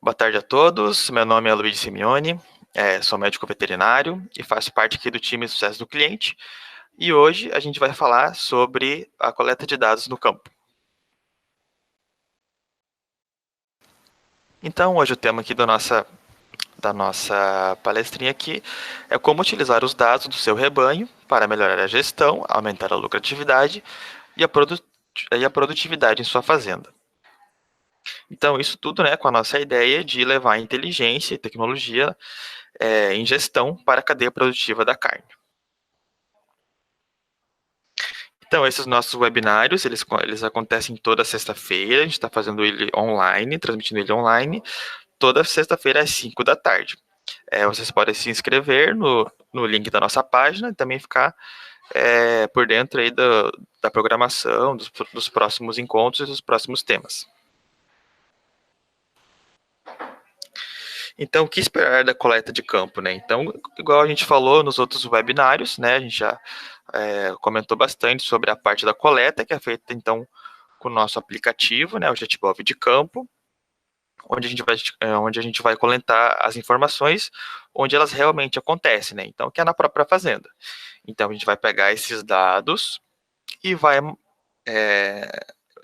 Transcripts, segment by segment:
Boa tarde a todos, meu nome é Luiz Simeone, sou médico veterinário e faço parte aqui do time de sucesso do cliente. E hoje a gente vai falar sobre a coleta de dados no campo. Então, hoje o tema aqui da nossa palestrinha aqui é como utilizar os dados do seu rebanho para melhorar a gestão, aumentar a lucratividade e a produtividade em sua fazenda. Então, isso tudo, né, com a nossa ideia de levar inteligência e tecnologia em gestão para a cadeia produtiva da carne. Então, esses nossos webinários, eles acontecem toda sexta-feira, a gente está fazendo ele online, transmitindo ele online, toda sexta-feira às 5 da tarde. Vocês podem se inscrever no link da nossa página e também ficar por dentro aí da programação, dos próximos encontros e dos próximos temas. Então, o que esperar da coleta de campo, né? Então, igual a gente falou nos outros webinários, né? A gente já comentou bastante sobre a parte da coleta, que é feita, então, com o nosso aplicativo, né? O JetBov de campo, onde a gente vai coletar as informações onde elas realmente acontecem, né? Então, que é na própria fazenda. Então, a gente vai pegar esses dados e vai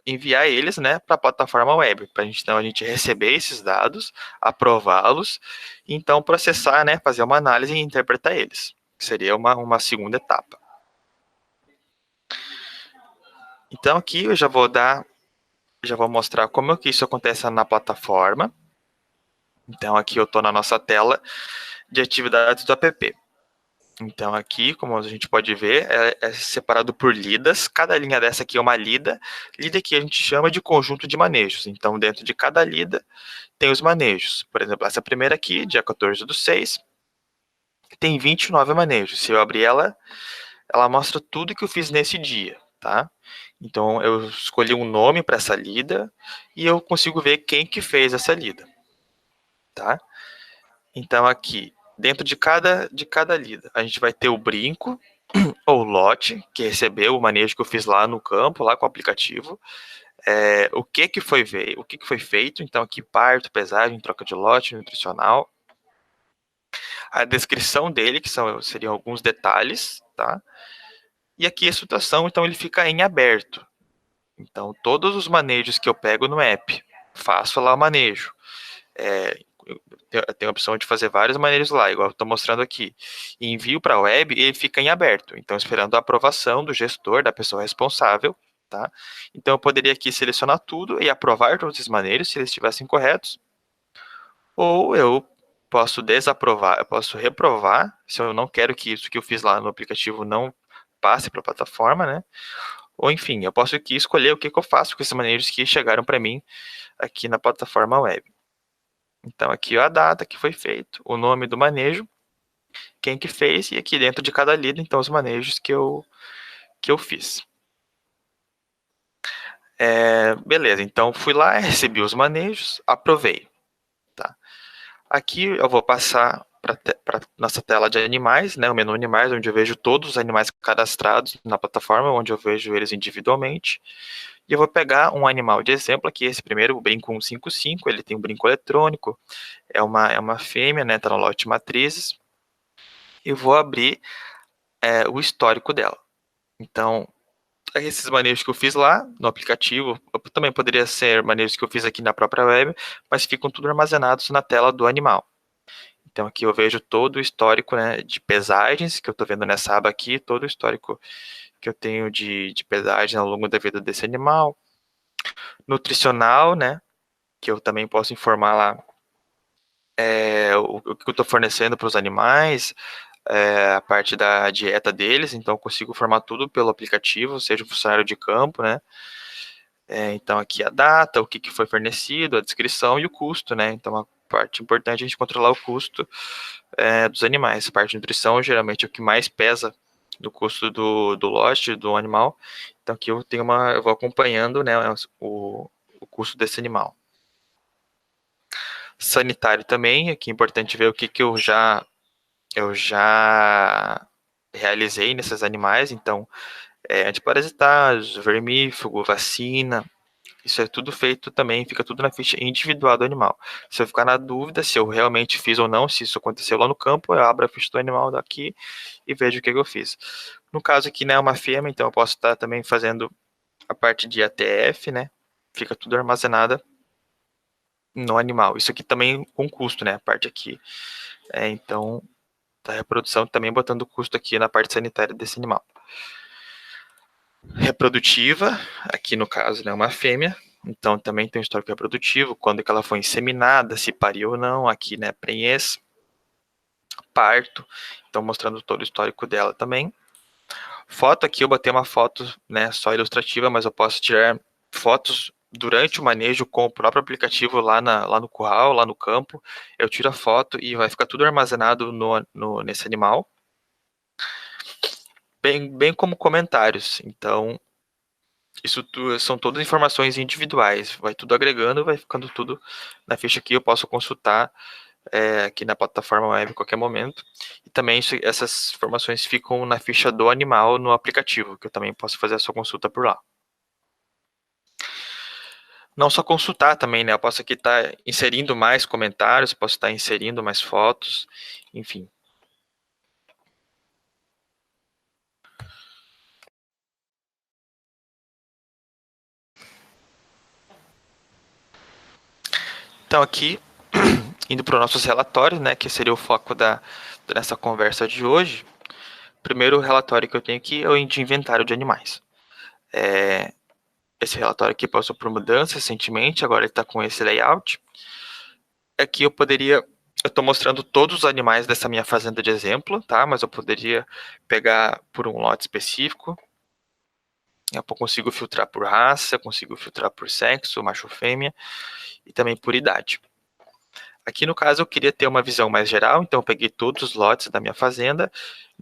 enviar eles, né, para a plataforma web, para a gente receber esses dados, aprová-los, e então processar, né, fazer uma análise e interpretar eles, que seria uma segunda etapa. Então aqui eu já vou mostrar como que isso acontece na plataforma. Então aqui eu estou na nossa tela de atividades do app. Então aqui, como a gente pode ver, é separado por lidas. Cada linha dessa aqui é uma lida. Lida que a gente chama de conjunto de manejos. Então dentro de cada lida tem os manejos. Por exemplo, essa primeira aqui, dia 14/6, tem 29 manejos. Se eu abrir ela mostra tudo que eu fiz nesse dia, tá? Então eu escolhi um nome para essa lida e eu consigo ver quem que fez essa lida, tá? Então aqui, dentro de cada lida, a gente vai ter o brinco ou lote, que recebeu o manejo que eu fiz lá no campo, lá com o aplicativo. O que foi feito, então aqui parto, pesagem, troca de lote, nutricional. A descrição dele, que seriam alguns detalhes, tá? E aqui a situação, então ele fica em aberto. Então todos os manejos que eu pego no app, faço lá o manejo. Eu tenho a opção de fazer vários manejos lá, igual eu estou mostrando aqui. E envio para a web e ele fica em aberto. Então esperando a aprovação do gestor, da pessoa responsável, tá? Então eu poderia aqui selecionar tudo e aprovar todos os manejos se eles estivessem corretos. Ou eu posso desaprovar, eu posso reprovar, se eu não quero que isso que eu fiz lá no aplicativo não passe para a plataforma, né? Ou enfim, eu posso aqui escolher o que eu faço com esses manejos que chegaram para mim aqui na plataforma web. Então aqui a data que foi feito, o nome do manejo, quem que fez, e aqui dentro de cada lida, então, os manejos que eu fiz. Beleza, então fui lá, recebi os manejos, aprovei. Tá? Aqui eu vou passar para nossa tela de animais, né, o menu animais, onde eu vejo todos os animais cadastrados na plataforma, onde eu vejo eles individualmente. E eu vou pegar um animal de exemplo aqui, esse primeiro, o brinco 155, ele tem um brinco eletrônico, é uma fêmea, né, tá no lote de matrizes. E vou abrir o histórico dela. Então, esses manejos que eu fiz lá no aplicativo, também poderia ser manejos que eu fiz aqui na própria web, mas ficam tudo armazenados na tela do animal. Então aqui eu vejo todo o histórico, né, de pesagens, que eu estou vendo nessa aba aqui, todo o histórico que eu tenho de pesagem ao longo da vida desse animal. Nutricional, né, que eu também posso informar lá o que eu estou fornecendo para os animais, a parte da dieta deles, então eu consigo formar tudo pelo aplicativo, seja um funcionário de campo, né? Então aqui a data, o que foi fornecido, a descrição e o custo, né? Então a parte importante é a gente controlar o custo dos animais. A parte de nutrição geralmente é o que mais pesa do custo do lote, do animal. Então aqui eu vou acompanhando, né, o custo desse animal. Sanitário também, aqui é importante ver o que eu já realizei nesses animais, então antiparasitários, vermífugo, vacina, Isso é tudo feito também, fica tudo na ficha individual do animal. Se eu ficar na dúvida se eu realmente fiz ou não, se isso aconteceu lá no campo, eu abro a ficha do animal daqui e vejo o que eu fiz. No caso aqui, né, é uma fêmea, então eu posso estar também fazendo a parte de ATF, né? Fica tudo armazenada no animal. Isso aqui também com custo, né? A parte aqui. Então, da reprodução também botando custo aqui na parte sanitária desse animal. Reprodutiva, aqui no caso, né, uma fêmea. Então, também tem um histórico reprodutivo, quando que ela foi inseminada, se pariu ou não, aqui, né, prenhez, parto. Então, mostrando todo o histórico dela também. Foto aqui, eu botei uma foto, né, só ilustrativa, mas eu posso tirar fotos durante o manejo com o próprio aplicativo lá no curral, lá no campo. Eu tiro a foto e vai ficar tudo armazenado nesse animal. Bem como comentários. Então, isso são todas informações individuais. Vai tudo agregando, vai ficando tudo na ficha aqui. Eu posso consultar aqui na plataforma web a qualquer momento. E também essas informações ficam na ficha do animal no aplicativo, que eu também posso fazer a sua consulta por lá. Não só consultar também, né? Eu posso aqui estar inserindo mais comentários, posso estar inserindo mais fotos, enfim. Então aqui, indo para os nossos relatórios, né, que seria o foco dessa conversa de hoje. Primeiro relatório que eu tenho aqui é o de inventário de animais. Esse relatório aqui passou por mudança recentemente, agora ele está com esse layout. Aqui eu estou mostrando todos os animais dessa minha fazenda de exemplo, tá? Mas eu poderia pegar por um lote específico. Eu consigo filtrar por raça, consigo filtrar por sexo, macho ou fêmea, e também por idade. Aqui no caso eu queria ter uma visão mais geral, então eu peguei todos os lotes da minha fazenda,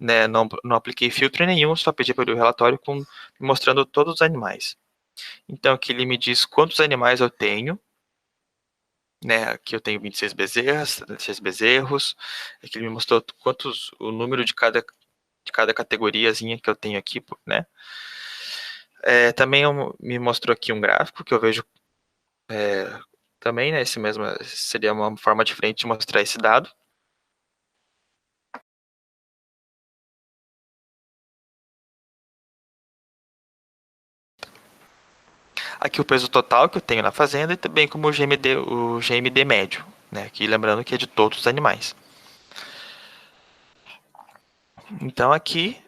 né, não apliquei filtro nenhum, só pedi para o relatório mostrando todos os animais. Então aqui ele me diz quantos animais eu tenho, né, aqui eu tenho 26 bezerras, 26 bezerros, aqui ele me mostrou o número de cada categoriazinha que eu tenho aqui, né. Também me mostrou aqui um gráfico que eu vejo também, né, esse mesmo seria uma forma diferente de mostrar esse dado. Aqui o peso total que eu tenho na fazenda e também como o GMD médio, né, aqui lembrando que é de todos os animais. Então aqui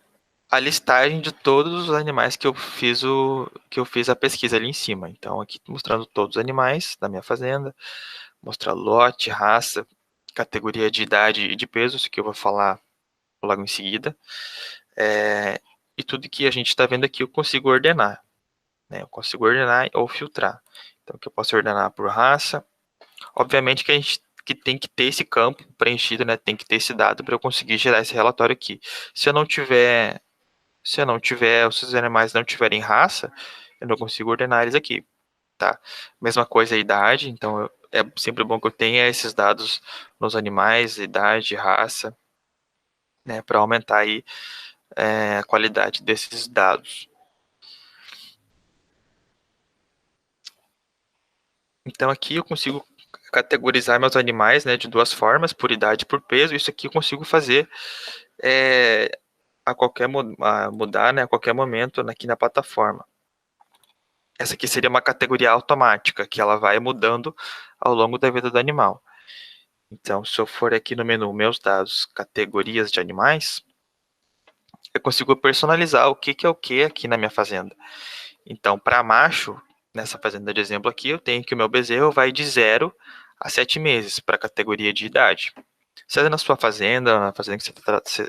a listagem de todos os animais que eu fiz a pesquisa ali em cima. Então aqui mostrando todos os animais da minha fazenda, mostrar lote, raça, categoria de idade e de peso, isso que eu vou falar logo em seguida. E tudo que a gente está vendo aqui eu consigo ordenar, né? Eu consigo ordenar ou filtrar. Então aqui eu posso ordenar por raça. Obviamente que a gente tem que ter esse campo preenchido, né? Tem que ter esse dado para eu conseguir gerar esse relatório aqui. Se eu não tiver, se os animais não tiverem raça, eu não consigo ordenar eles aqui, tá? Mesma coisa a idade, então é sempre bom que eu tenha esses dados nos animais, idade, raça, né? Para aumentar aí a qualidade desses dados. Então aqui eu consigo categorizar meus animais, né, de duas formas, por idade e por peso. Isso aqui eu consigo fazer mudar, né, a qualquer momento aqui na plataforma. Essa aqui seria uma categoria automática, que ela vai mudando ao longo da vida do animal. Então, se eu for aqui no menu Meus Dados, Categorias de Animais, eu consigo personalizar o que é o que aqui na minha fazenda. Então, para macho, nessa fazenda de exemplo aqui, eu tenho que o meu bezerro vai de 0 a 7 meses para a categoria de idade. Se é na sua fazenda, na fazenda que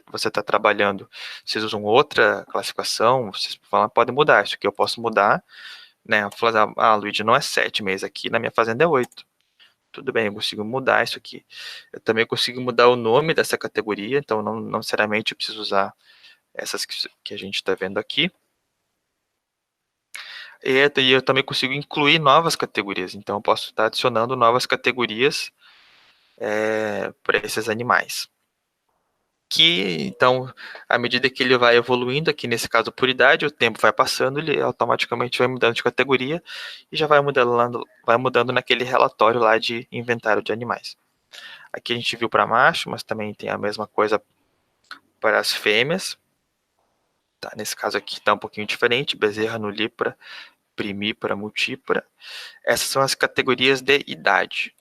você está trabalhando, vocês usam outra classificação, vocês podem mudar. Isso aqui eu posso mudar, né? Luigi, não é 7 meses aqui, na minha fazenda é 8. Tudo bem, eu consigo mudar isso aqui. Eu também consigo mudar o nome dessa categoria, então não necessariamente eu preciso usar essas que a gente está vendo aqui. E eu também consigo incluir novas categorias, então eu posso estar adicionando novas categorias para esses animais. que, então, à medida que ele vai evoluindo, aqui nesse caso por idade, o tempo vai passando, ele automaticamente vai mudando de categoria e já vai mudando naquele relatório lá de inventário de animais. Aqui a gente viu para macho, mas também tem a mesma coisa para as fêmeas. Tá, nesse caso aqui está um pouquinho diferente, bezerra, nulípara, primípara, multípara. Essas são as categorias de idade.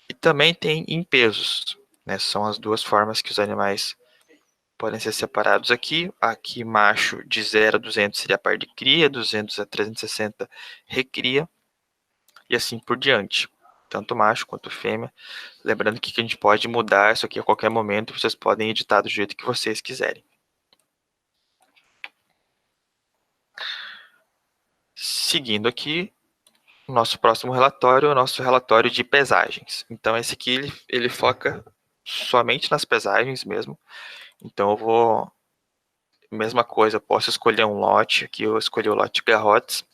E também tem em pesos, né? São as duas formas que os animais podem ser separados aqui. Aqui, macho de 0 a 200 seria a par de cria, 200 a 360 recria, e assim por diante. Tanto macho quanto fêmea. Lembrando que a gente pode mudar isso aqui a qualquer momento, vocês podem editar do jeito que vocês quiserem. Seguindo aqui, o nosso próximo relatório é o nosso relatório de pesagens. Então, esse aqui ele foca somente nas pesagens mesmo. Então, eu vou... Mesma coisa, eu posso escolher um lote. Aqui eu escolhi o lote garrotes.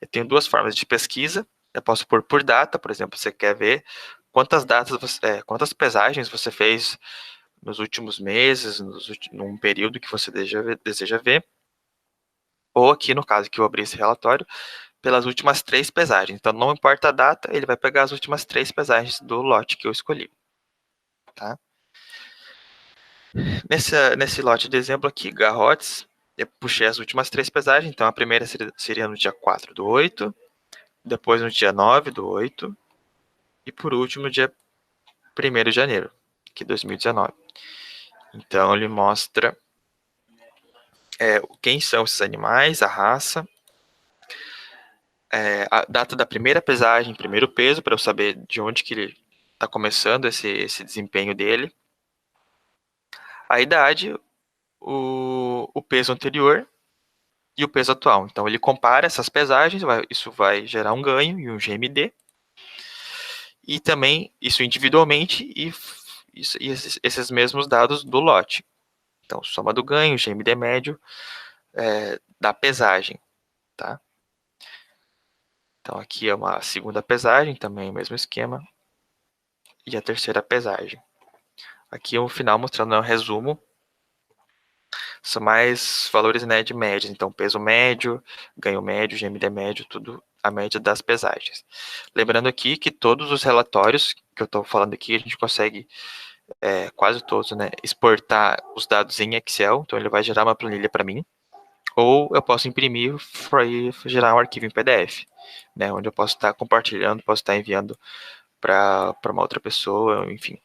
Eu tenho duas formas de pesquisa. Eu posso pôr por data, por exemplo, você quer ver quantas pesagens você fez nos últimos meses, num período que você deseja ver. Ou aqui, no caso que eu abri esse relatório, pelas últimas 3 pesagens. Então, não importa a data, ele vai pegar as últimas 3 pesagens do lote que eu escolhi. Tá? Nesse lote de exemplo aqui, garrotes, eu puxei as últimas 3 pesagens. Então, a primeira seria no dia 4 do 8, depois no dia 9 do 8, e por último, no dia 1º de janeiro, de 2019. Então, ele mostra quem são esses animais, a raça, a data da primeira pesagem, primeiro peso, para eu saber de onde que ele está começando esse desempenho dele. A idade, o peso anterior e o peso atual. Então, ele compara essas pesagens, isso vai gerar um ganho e um GMD. E também isso individualmente e esses mesmos dados do lote. Então, soma do ganho, GMD médio da pesagem. Tá? Então, aqui é uma segunda pesagem, também o mesmo esquema. E a terceira pesagem. Aqui o final mostrando um resumo. São mais valores, né, de média. Então, peso médio, ganho médio, GMD médio, tudo a média das pesagens. Lembrando aqui que todos os relatórios que eu estou falando aqui, a gente consegue, quase todos, né, exportar os dados em Excel. Então, ele vai gerar uma planilha para mim. Ou eu posso imprimir e gerar um arquivo em PDF, né, onde eu posso estar compartilhando, posso estar enviando para uma outra pessoa, enfim.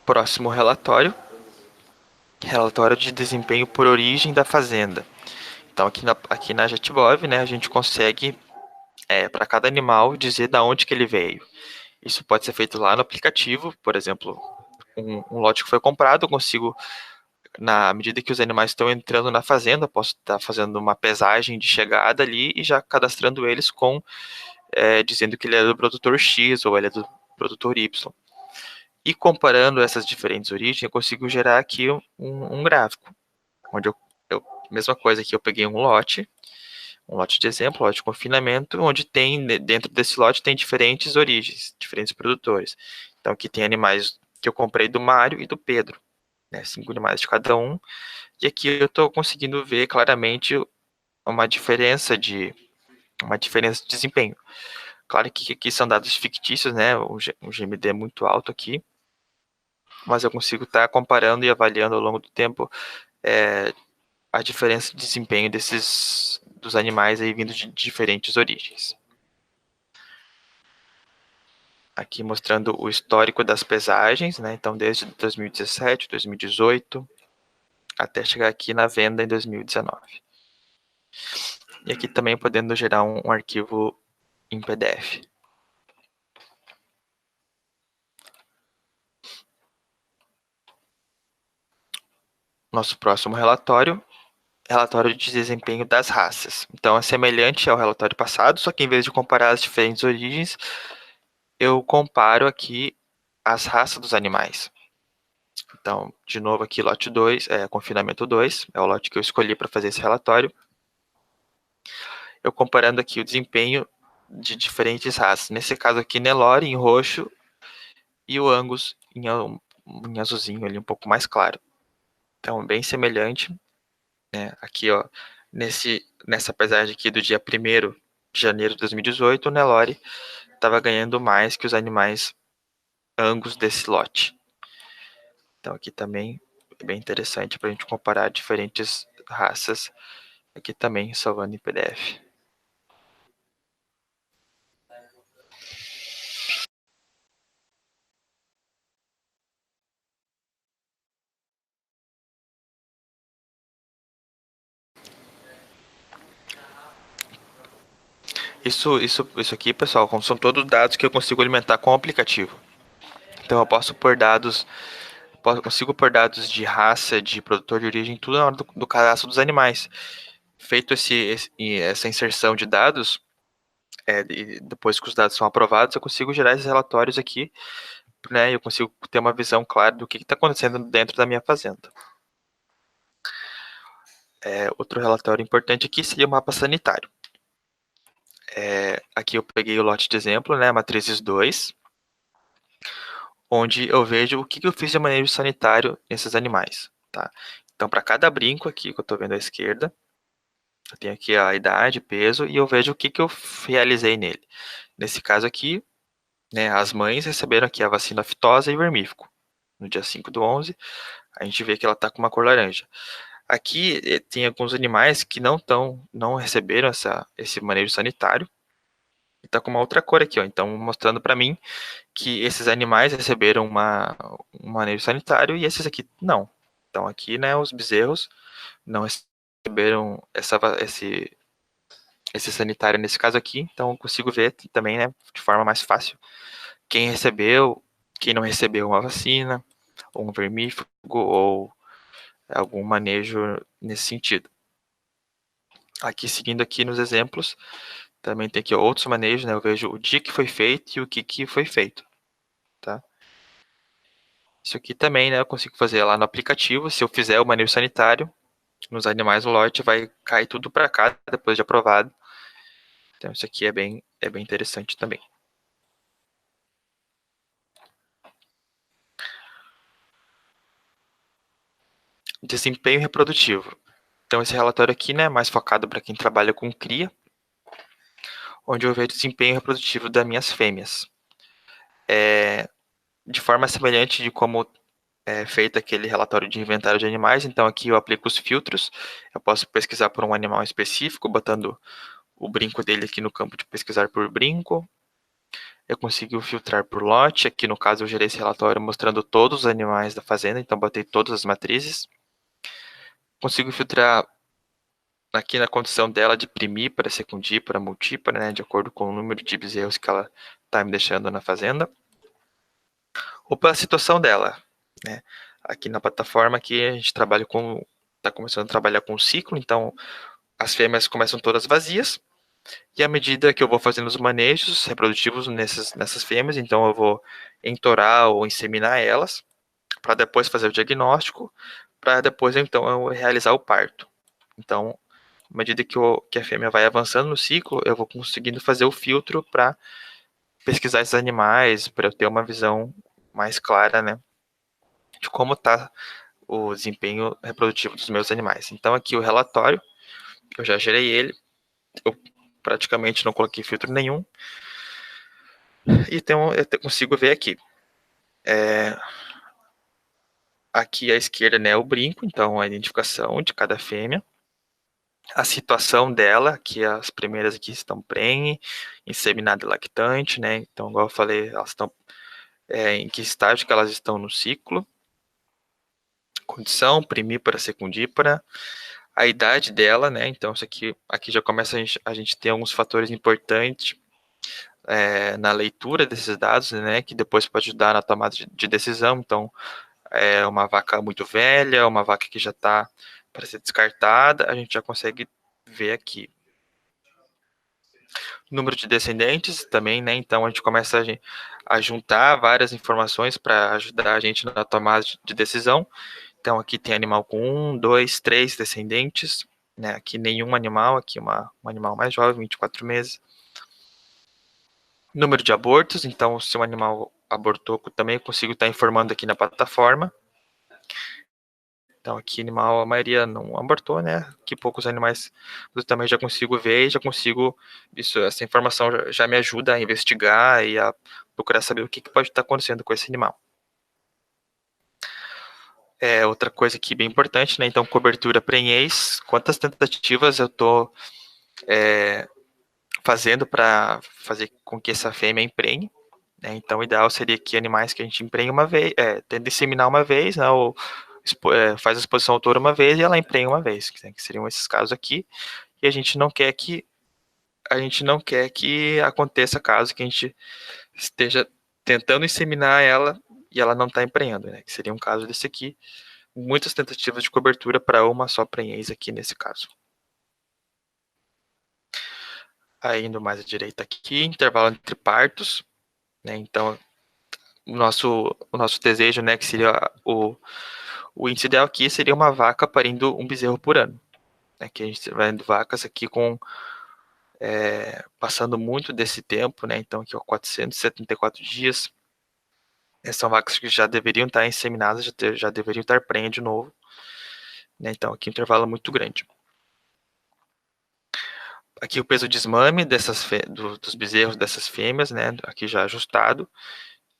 Próximo relatório. Relatório de desempenho por origem da fazenda. Então, aqui na JetBov, né, a gente consegue, para cada animal, dizer de onde que ele veio. Isso pode ser feito lá no aplicativo, por exemplo, um lote que foi comprado, eu consigo, na medida que os animais estão entrando na fazenda, posso estar fazendo uma pesagem de chegada ali e já cadastrando eles dizendo que ele é do produtor X ou ele é do produtor Y. E comparando essas diferentes origens, eu consigo gerar aqui um gráfico, onde mesma coisa aqui, eu peguei um lote de exemplo, lote de confinamento, onde tem, dentro desse lote, tem diferentes origens, diferentes produtores. Então, aqui tem animais que eu comprei do Mário e do Pedro, né, 5 animais de cada um, e aqui eu estou conseguindo ver claramente uma diferença de desempenho. Claro que aqui são dados fictícios, né, o GMD é muito alto aqui, mas eu consigo estar comparando e avaliando ao longo do tempo a diferença de desempenho dos animais aí vindo de diferentes origens. Aqui mostrando o histórico das pesagens, né? Então desde 2017, 2018, até chegar aqui na venda em 2019. E aqui também podendo gerar um arquivo em PDF. Nosso próximo relatório de desempenho das raças. Então, é semelhante ao relatório passado, só que em vez de comparar as diferentes origens, eu comparo aqui as raças dos animais. Então, de novo aqui, lote 2, confinamento 2, é o lote que eu escolhi para fazer esse relatório. eu comparando aqui o desempenho de diferentes raças. Nesse caso aqui, Nelore em roxo e o Angus em azulzinho ali, um pouco mais claro. Então, bem semelhante, né? Aqui, ó, nessa paisagem aqui do dia 1º de janeiro de 2018, o Nelore estava ganhando mais que os animais Angus desse lote. Então, aqui também é bem interessante para a gente comparar diferentes raças. Aqui também, salvando em PDF. Isso aqui, pessoal, são todos dados que eu consigo alimentar com o aplicativo. Então eu posso pôr dados, consigo pôr dados de raça, de produtor de origem, tudo na hora do cadastro dos animais. Feito essa inserção de dados, depois que os dados são aprovados, eu consigo gerar esses relatórios aqui, né? Eu consigo ter uma visão clara do que está acontecendo dentro da minha fazenda. Outro relatório importante aqui seria o mapa sanitário. Aqui eu peguei o lote de exemplo, né? Matrizes 2, onde eu vejo o que eu fiz de manejo sanitário nesses animais, tá? Então, para cada brinco aqui que eu estou vendo à esquerda, eu tenho aqui a idade, peso, e eu vejo o que eu realizei nele. Nesse caso aqui, né, as mães receberam aqui a vacina aftosa e vermífugo. No dia 5/11, a gente vê que ela está com uma cor laranja. Aqui tem alguns animais que não receberam esse manejo sanitário, e está com uma outra cor aqui, ó. Então, mostrando para mim que esses animais receberam um manejo sanitário e esses aqui não. Então, aqui, né, os bezerros não receberam esse sanitário nesse caso aqui, então eu consigo ver também, né, de forma mais fácil, quem recebeu, quem não recebeu uma vacina, ou um vermífugo, ou algum manejo nesse sentido. Aqui, seguindo aqui nos exemplos, também tem aqui outros manejos, né, eu vejo o dia que foi feito e o que foi feito, tá? Isso aqui também, né, eu consigo fazer lá no aplicativo, se eu fizer o manejo sanitário, nos animais do lote vai cair tudo para cá depois de aprovado. Então isso aqui é bem interessante também. Desempenho reprodutivo. Então esse relatório aqui, né, é mais focado para quem trabalha com cria, onde eu vejo o desempenho reprodutivo das minhas fêmeas. De forma semelhante de como é feito aquele relatório de inventário de animais, então aqui eu aplico os filtros, eu posso pesquisar por um animal específico, botando o brinco dele aqui no campo de pesquisar por brinco. Eu consigo filtrar por lote, aqui no caso eu gerei esse relatório mostrando todos os animais da fazenda, então botei todas as matrizes. Consigo filtrar aqui na condição dela de primípara, secundípara, multípara, né, de acordo com o número de bezerros que ela está me deixando na fazenda. Ou pela situação dela, né. Aqui na plataforma aqui a gente trabalha está começando a trabalhar com o ciclo, então as fêmeas começam todas vazias, e à medida que eu vou fazendo os manejos reprodutivos nessas fêmeas, então eu vou entorar ou inseminar elas, para depois fazer o diagnóstico, para depois então eu realizar o parto. Então, à medida que a fêmea vai avançando no ciclo, eu vou conseguindo fazer o filtro para pesquisar esses animais, para eu ter uma visão mais clara, né, de como está o desempenho reprodutivo dos meus animais. Então, aqui o relatório, eu já gerei ele, eu praticamente não coloquei filtro nenhum, e então eu consigo ver aqui. Aqui à esquerda, né, o brinco, então a identificação de cada fêmea, a situação dela, que as primeiras aqui estão prenhe, inseminada e lactante, né, então igual eu falei, elas estão em que estágio que elas estão no ciclo, condição, primípara, secundípara, a idade dela, né, então isso aqui já começa a gente ter alguns fatores importantes na leitura desses dados, né, que depois pode ajudar na tomada de decisão, então uma vaca muito velha, uma vaca que já está para ser descartada, a gente já consegue ver aqui. Número de descendentes também, né? Então a gente começa a juntar várias informações para ajudar a gente na tomada de decisão. Então aqui tem animal com 1, 2, 3 descendentes. né? Aqui nenhum animal, aqui um animal mais jovem, 24 meses. Número de abortos, então se um animal abortou, também consigo estar informando aqui na plataforma. Então aqui animal, a maioria não abortou, né? Que poucos animais eu também já consigo ver e já consigo, essa informação já me ajuda a investigar e a procurar saber o que pode estar acontecendo com esse animal. Outra coisa aqui bem importante, né? Então, cobertura prenhez, quantas tentativas eu estou fazendo para fazer com que essa fêmea emprenhe, né? Então, o ideal seria que animais que a gente emprenhe uma vez, tenta inseminar uma vez, né? Ou faz a exposição ao touro uma vez e ela emprenha uma vez, né? Que seriam esses casos aqui. E a gente não quer que aconteça caso que a gente esteja tentando inseminar ela e ela não está emprenhando, né? Que seria um caso desse aqui. Muitas tentativas de cobertura para uma só prenhez aqui nesse caso. Aí, indo mais à direita aqui, intervalo entre partos, né? Então, o nosso desejo, né, que seria o índice ideal aqui seria uma vaca parindo um bezerro por ano, né? Que a gente vai vendo vacas aqui com passando muito desse tempo, né? Então, aqui, ó, 474 dias. São vacas que já deveriam estar inseminadas, já deveriam estar prenhas de novo, né? Então, aqui um intervalo muito grande. Aqui o peso de desmame dos bezerros dessas fêmeas, né? Aqui já ajustado.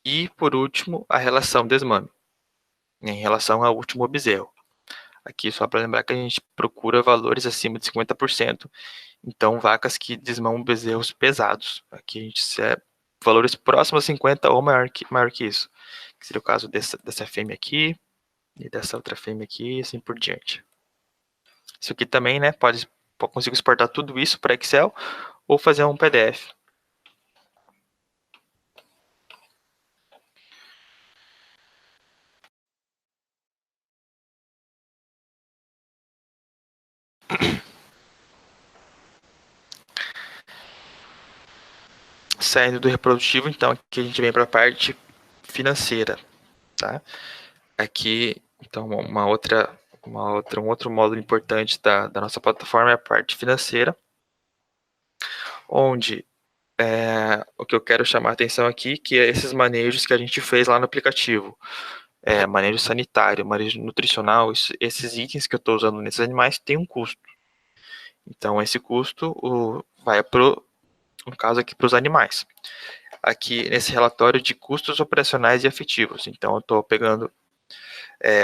E, por último, a relação desmame, né, em relação ao último bezerro. Aqui, só para lembrar que a gente procura valores acima de 50%. Então, vacas que desmamam bezerros pesados. Aqui a gente valores próximos a 50 ou maior que isso. Que seria o caso dessa fêmea aqui e dessa outra fêmea aqui e assim por diante. Isso aqui também, né, consigo exportar tudo isso para Excel ou fazer um PDF. Saindo do reprodutivo, então, aqui a gente vem para a parte financeira, tá? Aqui, então, um outro módulo importante da nossa plataforma é a parte financeira, onde o que eu quero chamar a atenção aqui, que é esses manejos que a gente fez lá no aplicativo. Manejo sanitário, manejo nutricional, esses itens que eu estou usando nesses animais têm um custo. Então, esse custo vai no caso aqui para os animais. Aqui nesse relatório de custos operacionais e afetivos. Então, eu estou pegando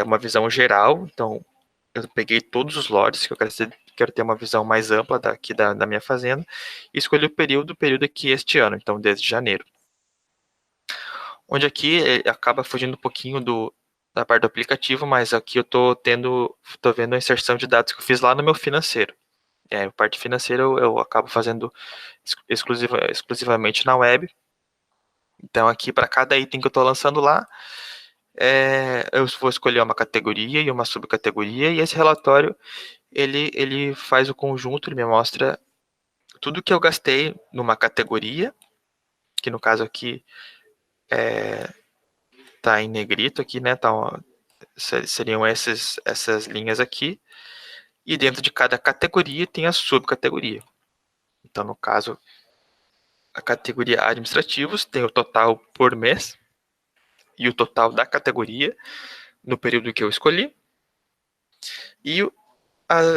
uma visão geral. Então, eu peguei todos os lotes que eu quero ter uma visão mais ampla daqui da minha fazenda e escolhi o período aqui este ano, então desde janeiro. Onde aqui acaba fugindo um pouquinho da parte do aplicativo, mas aqui eu tô vendo a inserção de dados que eu fiz lá no meu financeiro. A parte financeira eu acabo fazendo exclusivamente na web. Então aqui para cada item que eu estou lançando lá, eu vou escolher uma categoria e uma subcategoria, e esse relatório ele faz o conjunto, ele me mostra tudo que eu gastei numa categoria, que no caso aqui tá em negrito aqui, né? Seriam essas linhas aqui. E dentro de cada categoria tem a subcategoria. Então, no caso, a categoria administrativos tem o total por mês e o total da categoria no período que eu escolhi. E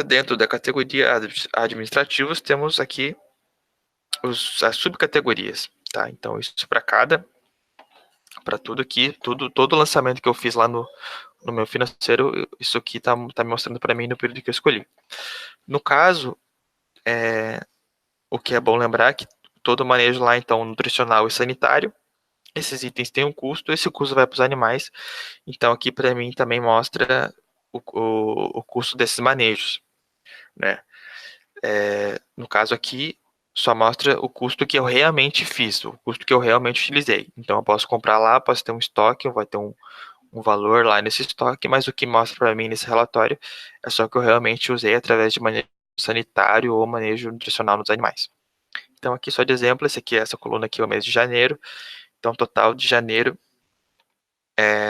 dentro da categoria administrativos temos aqui as subcategorias, tá? Então, isso para tudo aqui, todo lançamento que eu fiz lá no meu financeiro, isso aqui tá me mostrando para mim no período que eu escolhi. No caso, o que é bom lembrar é que todo o manejo lá, então, nutricional e sanitário, esses itens têm um custo, esse custo vai para os animais. Então, aqui para mim também mostra o custo desses manejos, né? No caso aqui, só mostra o custo que eu realmente fiz, o custo que eu realmente utilizei. Então, eu posso comprar lá, posso ter um estoque, vai ter um valor lá nesse estoque, mas o que mostra para mim nesse relatório é só que eu realmente usei através de manejo sanitário ou manejo nutricional nos animais. Então, aqui só de exemplo, essa coluna aqui é o mês de janeiro. Então, total de janeiro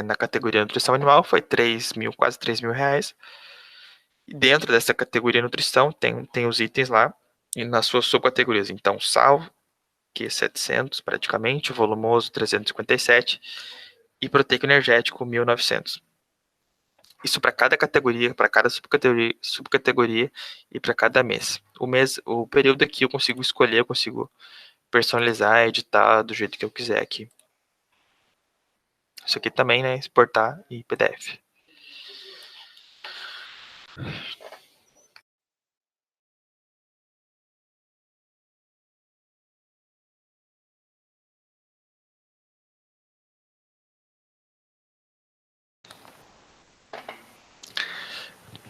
na categoria nutrição animal foi 3 mil, quase 3 mil reais. E dentro dessa categoria nutrição, tem os itens lá, e nas suas subcategorias. Então, sal, que é 700 praticamente, volumoso 357 e proteico energético 1900. Isso para cada categoria, para cada subcategoria e para cada mês. O período aqui eu consigo escolher, eu consigo personalizar, editar do jeito que eu quiser aqui. Isso aqui também, né, exportar em PDF.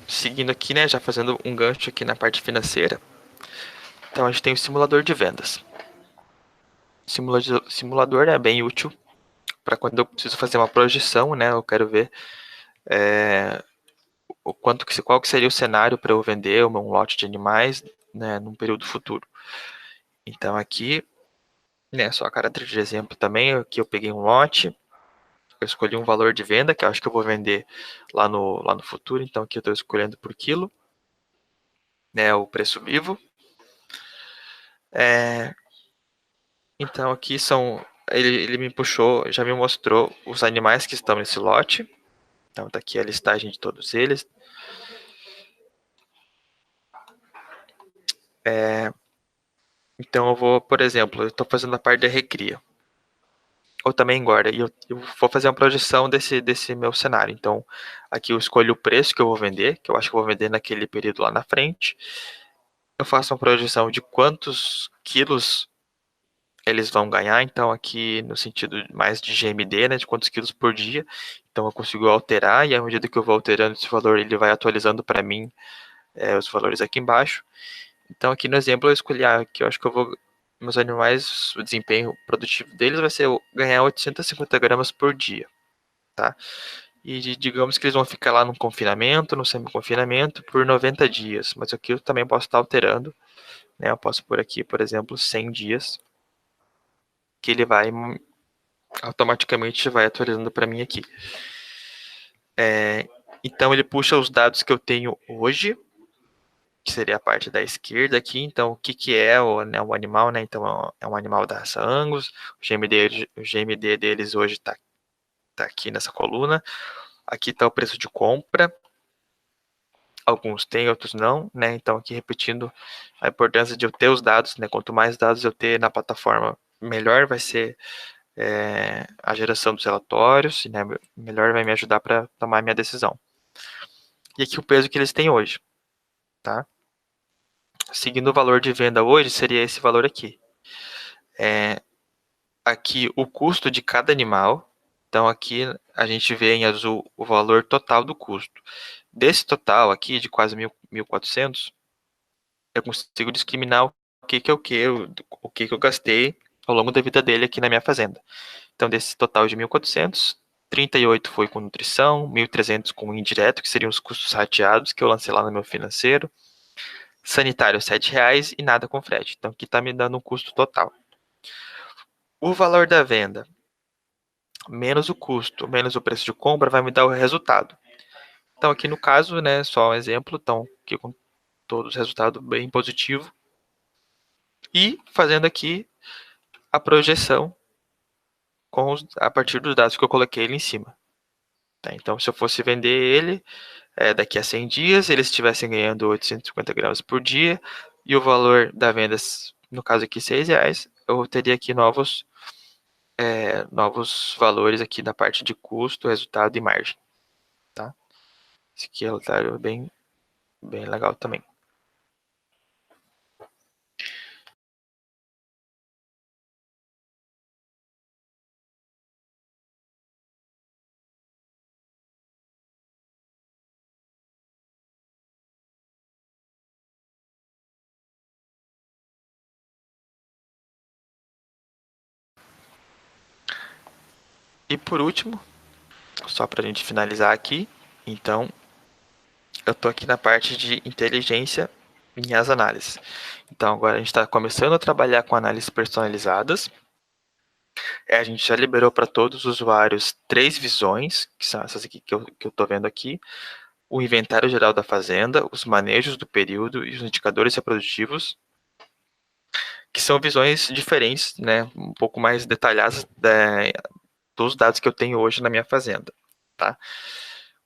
Seguindo aqui, né, já fazendo um gancho aqui na parte financeira. Então a gente tem o simulador de vendas. O simulador é bem útil para quando eu preciso fazer uma projeção, né? Eu quero ver qual que seria o cenário para eu vender um lote de animais, né, num período futuro. Então aqui, né, só a caráter de exemplo também, aqui eu peguei um lote, eu escolhi um valor de venda, que eu acho que eu vou vender lá no futuro, então aqui eu estou escolhendo por quilo, né, o preço vivo. Então aqui ele me puxou, já me mostrou os animais que estão nesse lote. Então tá aqui a listagem de todos eles. Então eu vou, por exemplo, eu estou fazendo a parte da recria. Ou também engorda. E eu vou fazer uma projeção desse meu cenário. Então, aqui eu escolho o preço que eu vou vender, que eu acho que eu vou vender naquele período lá na frente. Eu faço uma projeção de quantos quilos eles vão ganhar. Então, aqui no sentido mais de GMD, né, de quantos quilos por dia. Então, eu consigo alterar e à medida que eu vou alterando esse valor, ele vai atualizando para mim os valores aqui embaixo. Então, aqui no exemplo, eu escolhi que eu acho que eu vou. Meus animais, o desempenho produtivo deles vai ser ganhar 850 gramas por dia, tá? E digamos que eles vão ficar lá no confinamento, no semi-confinamento, por 90 dias. Mas aqui eu também posso estar alterando, né? Eu posso pôr aqui, por exemplo, 100 dias, que ele vai automaticamente vai atualizando para mim aqui. Então ele puxa os dados que eu tenho hoje, que seria a parte da esquerda aqui. Então, o que é o animal, né? Então, é um animal da raça Angus. O GMD deles hoje está aqui nessa coluna. Aqui está o preço de compra. Alguns têm, outros não, né? Então, aqui repetindo a importância de eu ter os dados, né? Quanto mais dados eu ter na plataforma, melhor vai ser a geração dos relatórios, né? Melhor vai me ajudar para tomar a minha decisão. E aqui o peso que eles têm hoje, tá? Seguindo o valor de venda hoje, seria esse valor aqui. Aqui o custo de cada animal. Então aqui a gente vê em azul o valor total do custo. Desse total aqui, de quase 1.400, eu consigo discriminar o que eu gastei ao longo da vida dele aqui na minha fazenda. Então desse total de 1.400, 38 foi com nutrição, 1.300 com indireto, que seriam os custos rateados que eu lancei lá no meu financeiro. Sanitário, R$7 e nada com frete. Então aqui está me dando um custo total. O valor da venda menos o custo, menos o preço de compra, vai me dar o resultado. Então, aqui no caso, né, só um exemplo, então, aqui com todos os resultados bem positivo. E fazendo aqui a projeção a partir dos dados que eu coloquei ali em cima. Tá? Então, se eu fosse vender ele daqui a 100 dias, eles estivessem ganhando 850 gramas por dia, e o valor da venda, no caso aqui, R$6, eu teria aqui novos valores aqui na parte de custo, resultado e margem. Tá? Esse aqui é um relatório bem legal também. E por último, só para a gente finalizar aqui, então, eu estou aqui na parte de inteligência em as análises. Então, agora a gente está começando a trabalhar com análises personalizadas. A gente já liberou para todos os usuários 3 visões, que são essas aqui que eu estou vendo aqui. o inventário geral da fazenda, os manejos do período e os indicadores reprodutivos, que são visões diferentes, né, um pouco mais detalhadas dos dados que eu tenho hoje na minha fazenda, tá?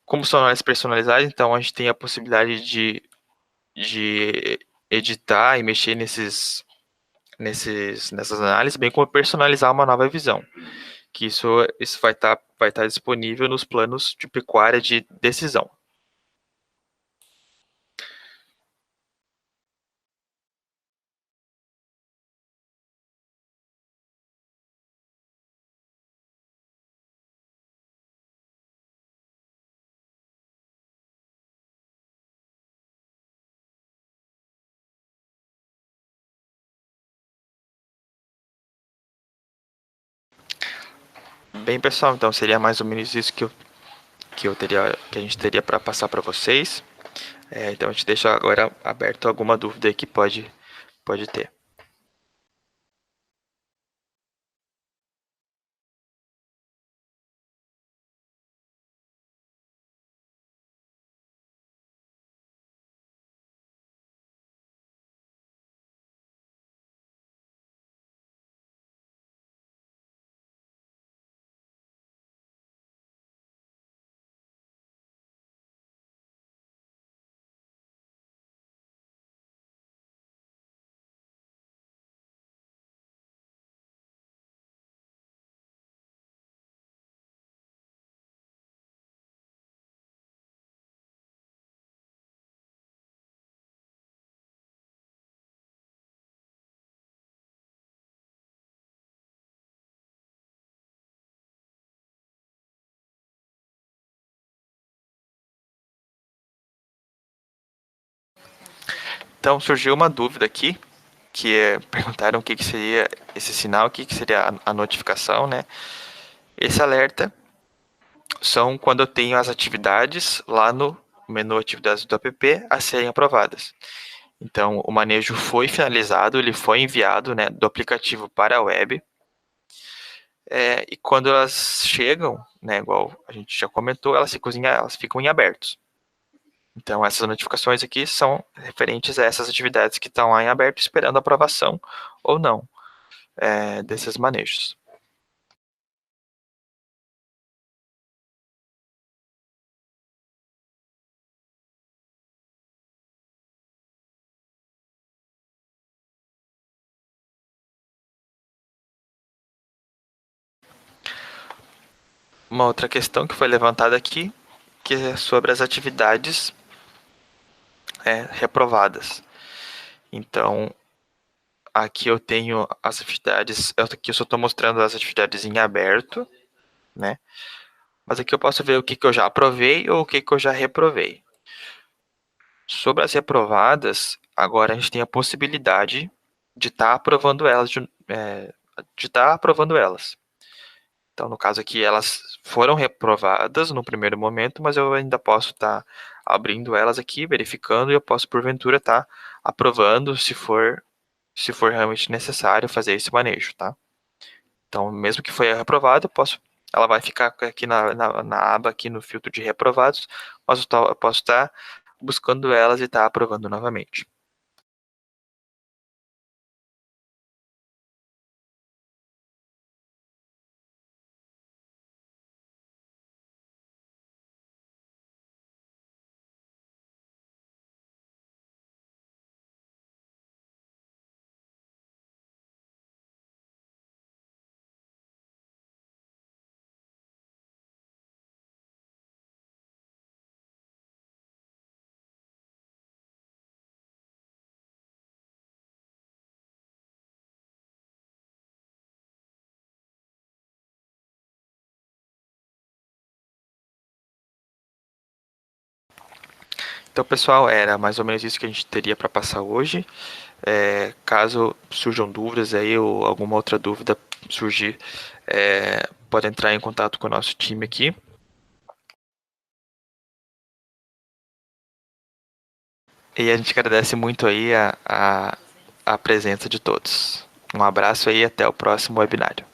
Como são análises personalizadas, então a gente tem a possibilidade de editar e mexer nessas análises, bem como personalizar uma nova visão, que isso vai tá disponível nos planos de pecuária de decisão. Bem, pessoal, então seria mais ou menos isso que a gente teria para passar para vocês. Então a gente deixa agora aberto alguma dúvida aí que pode ter. Então surgiu uma dúvida aqui, perguntaram o que seria esse sinal, o que seria a notificação, né? Esse alerta são quando eu tenho as atividades lá no menu atividades do app a serem aprovadas. Então, o manejo foi finalizado, ele foi enviado, né, do aplicativo para a web. E quando elas chegam, né, igual a gente já comentou, elas ficam em abertos. Então, essas notificações aqui são referentes a essas atividades que estão lá em aberto, esperando aprovação ou não desses manejos. Uma outra questão que foi levantada aqui, que é sobre as atividades reprovadas. Então, aqui eu tenho as atividades, aqui eu só estou mostrando as atividades em aberto, né? Mas aqui eu posso ver o que eu já aprovei ou o que eu já reprovei. Sobre as reprovadas, agora a gente tem a possibilidade de estar aprovando elas, Então, no caso aqui, elas foram reprovadas no primeiro momento, mas eu ainda posso estar abrindo elas aqui, verificando, e eu posso, porventura, estar aprovando se for realmente necessário fazer esse manejo, tá? Então, mesmo que foi reprovado, ela vai ficar aqui na aba, aqui no filtro de reprovados, mas eu posso estar buscando elas e estar aprovando novamente. Então, pessoal, era mais ou menos isso que a gente teria para passar hoje. Caso surjam dúvidas aí ou alguma outra dúvida surgir, pode entrar em contato com o nosso time aqui. E a gente agradece muito aí a presença de todos. Um abraço aí e até o próximo webinário.